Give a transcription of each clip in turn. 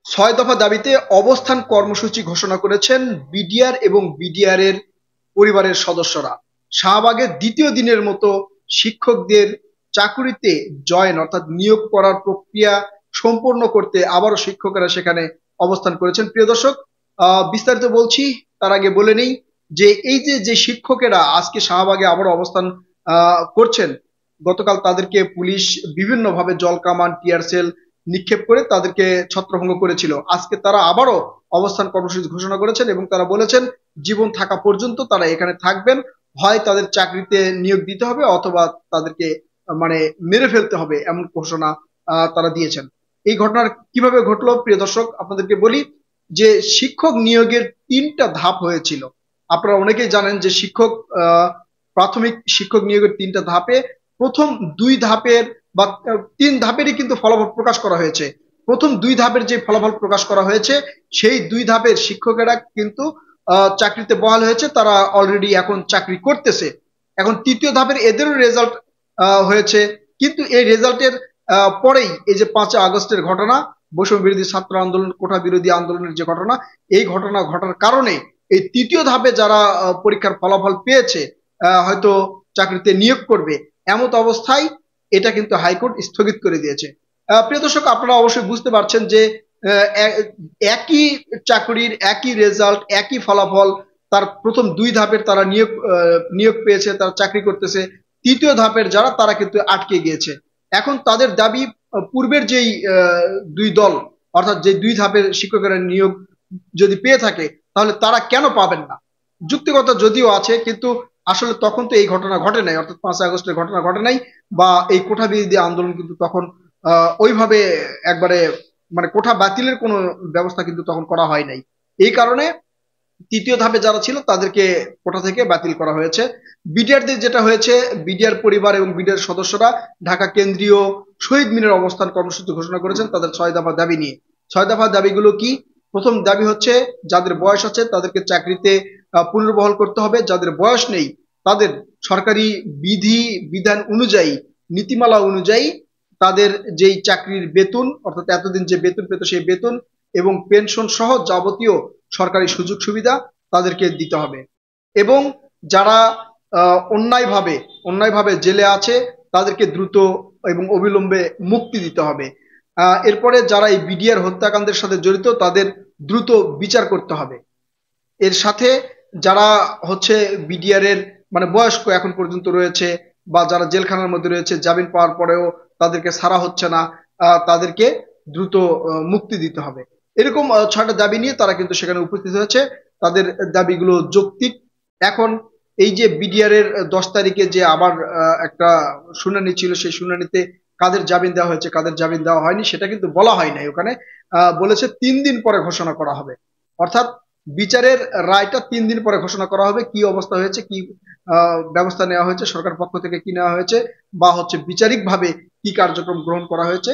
ছয় দফা দাবিতে অবস্থান কর্মসূচি ঘোষণা করেছেন বিডিআর এবং বিডিআর এর পরিবারের সদস্যরা। শাহবাগের দ্বিতীয় দিনের মতো শিক্ষকদের চাকুরিতে জয়েন অর্থাৎ নিয়োগ করার প্রক্রিয়া সম্পূর্ণ করতে আবারও শিক্ষকেরা সেখানে অবস্থান করেছেন। প্রিয় দর্শক, বিস্তারিত বলছি, তার আগে বলে নেই যে এই যে শিক্ষকেরা আজকে শাহবাগে আবারও অবস্থান করছেন, গতকাল তাদেরকে পুলিশ বিভিন্নভাবে জল কামান টিয়ার সেল নিক্ষেপ করে তাদেরকে ছত্রভঙ্গ করেছিল। আজকে তারা আবারও অবস্থান কর্মসূচি ঘোষণা করেছেন এবং তারা বলেছেন জীবন থাকা পর্যন্ত তারা এখানে থাকবেন, হয় তাদের চাকরিতে নিয়োগ দিতে হবে অথবা তাদেরকে মানে মেরে ফেলতে হবে, এমন ঘোষণা তারা দিয়েছেন। এই ঘটনা কিভাবে ঘটলো প্রিয় দর্শক আপনাদেরকে বলি যে শিক্ষক নিয়োগের তিনটা ধাপ হয়েছিল। আপনারা অনেকেই জানেন যে প্রাথমিক শিক্ষক নিয়োগের তিনটা ধাপে প্রথম দুই ধাপের বা তিন ধাপেরই কিন্তু ফলাফল প্রকাশ করা হয়েছে। প্রথম দুই ধাপের যে ফলাফল প্রকাশ করা হয়েছে সেই দুই ধাপের শিক্ষকেরা কিন্তু চাকরিতে বহাল হয়েছে, তারা অলরেডি এখন চাকরি করতেছে। এখন তৃতীয় ধাপের এদেরও রেজাল্ট হয়েছে, কিন্তু এই রেজাল্টের পরেই এই যে 5 আগস্টের ঘটনা, বৈষম্য বিরোধী ছাত্র আন্দোলন, কোটা বিরোধী আন্দোলনের যে ঘটনা, এই ঘটনা ঘটার কারণে এই তৃতীয় ধাপে যারা পরীক্ষার ফলাফল পেয়েছে হয়তো চাকরিতে নিয়োগ করবে, এমত অবস্থায় এটা কিন্তু হাইকোর্ট স্থগিত করে দিয়েছে। প্রিয় দর্শক, আপনারা অবশ্যই বুঝতে পারছেন যে একই চাকরির একই রেজাল্ট একই ফলাফল, তার প্রথম দুই ধাপের তারা নিয়োগ পেয়েছে, তারা চাকরি করতেছে, তৃতীয় ধাপের যারা তারা কিন্তু আটকে গিয়েছে। এখন তাদের দাবি পূর্বের যেই দুই দল অর্থাৎ যে দুই ধাপের শিক্ষকেরা নিয়োগ যদি পেয়ে থাকে তাহলে তারা কেন পাবেন না। যুক্তিগত যদিও আছে, কিন্তু আসলে তখন তো এই ঘটনা ঘটে নাই, অর্থাৎ 5 আগস্টের ঘটনা ঘটে নাই, বা এই কোঠা বিরোধী আন্দোলন কিন্তু তখন ওইভাবে একবারে মানে কোঠা বাতিলের কোনো ব্যবস্থা কিন্তু তখন করা হয় নাই। এই কারণে তৃতীয় ধাপে যারা ছিল তাদেরকে কোটা থেকে বাতিল করা হয়েছে। বিডিআরদের যেটা হয়েছে, বিডিআর পরিবার এবং বিডিআর সদস্যরা ঢাকা কেন্দ্রীয় শহীদ মিনার অবস্থান কর্মসূচি ঘোষণা করেছেন তাদের 6 দফা দাবি নিয়ে। 6 দফা দাবিগুলো কি? প্রথম দাবি হচ্ছে যাদের বয়স আছে তাদেরকে চাকরিতে পুনর্বহাল করতে হবে, যাদের বয়স নেই তাদের সরকারি বিধি বিধান অনুযায়ী, নীতিমালা অনুযায়ী তাদের যেই চাকরির বেতন অর্থাৎ এতদিন যে বেতন পেত সেই বেতন এবং পেনশন সহ যাবতীয় সরকারি সুযোগ সুবিধা তাদেরকে দিতে হবে। এবং যারা অন্যায়ভাবে জেলে আছে তাদেরকে দ্রুত এবং অবিলম্বে মুক্তি দিতে হবে। এরপরে যারা এই বিডিআর হত্যাকাণ্ডের সাথে জড়িত তাদের দ্রুত বিচার করতে হবে। এর সাথে যারা হচ্ছে বিডিআর এর মানে বয়স্ক এখন পর্যন্ত রয়েছে বা যারা জেলখানার মধ্যে রয়েছে, জামিন পাওয়ার পরেও তাদেরকে ছাড়া হচ্ছে না, তাদেরকে দ্রুত মুক্তি দিতে হবে। এরকম 6টা দাবি নিয়ে তারা কিন্তু সেখানে উপস্থিত হয়েছে। তাদের দাবিগুলো যৌক্তিক। এখন এই যে বিডিআর এর 10 তারিখে যে আবার একটা শুনানি ছিল, সেই শুনানিতে কাদের জামিন দেওয়া হয়েছে কাদের জামিন দেওয়া হয়নি সেটা কিন্তু বলা হয় নাই ওখানে। বলেছে 3 দিন পরে ঘোষণা করা হবে, অর্থাৎ বিচারের রায়টা 3 দিন পরে ঘোষণা করা হবে। কি অবস্থা হয়েছে, কি ব্যবস্থা নেওয়া হয়েছে সরকার পক্ষ থেকে, কি নেওয়া হয়েছে বা হচ্ছে বিচারিক ভাবে কি কার্যক্রম গ্রহণ করা হয়েছে,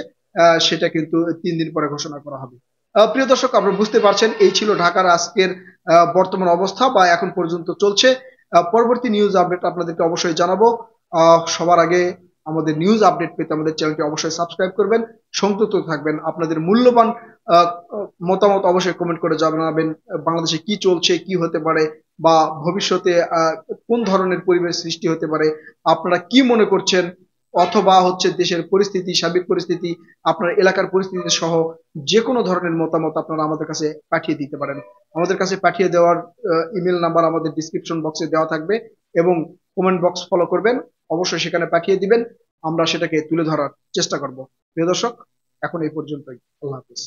সেটা কিন্তু 3 দিন পরে ঘোষণা করা হবে। প্রিয় দর্শক, আপনারা বুঝতে পারছেন এই ছিল ঢাকার আজকের বর্তমান অবস্থা বা এখন পর্যন্ত চলছে। পরবর্তী নিউজ আপডেট আপনাদেরকে অবশ্যই জানাবো। সবার আগে আমাদের নিউজ আপডেট পেতে আমাদের চ্যানেলটি অবশ্যই সাবস্ক্রাইব করবেন, সংযুক্ত থাকবেন। আপনাদের মূল্যবান মতামত অবশ্যই কমেন্ট করে জানাবেন। বাংলাদেশে কি চলছে, কি হতে পারে বা ভবিষ্যতে কোন ধরনের পরিবেশ সৃষ্টি হতে পারে, আপনারা কি মনে করছেন, অথবা হচ্ছে দেশের পরিস্থিতি, সার্বিক পরিস্থিতি, আপনার এলাকার পরিস্থিতি সহ যে কোনো ধরনের মতামত আপনারা আমাদের কাছে পাঠিয়ে দিতে পারেন। আমাদের কাছে পাঠিয়ে দেওয়ার ইমেল নাম্বার আমাদের ডিসক্রিপশন বক্সে দেওয়া থাকবে এবং কমেন্ট বক্স ফলো করবেন, অবশ্যই সেখানে পাঠিয়ে দিবেন, আমরা সেটাকে তুলে ধরার চেষ্টা করব। প্রিয় দর্শক, এখন এই পর্যন্তই। আল্লাহ হাফিজ।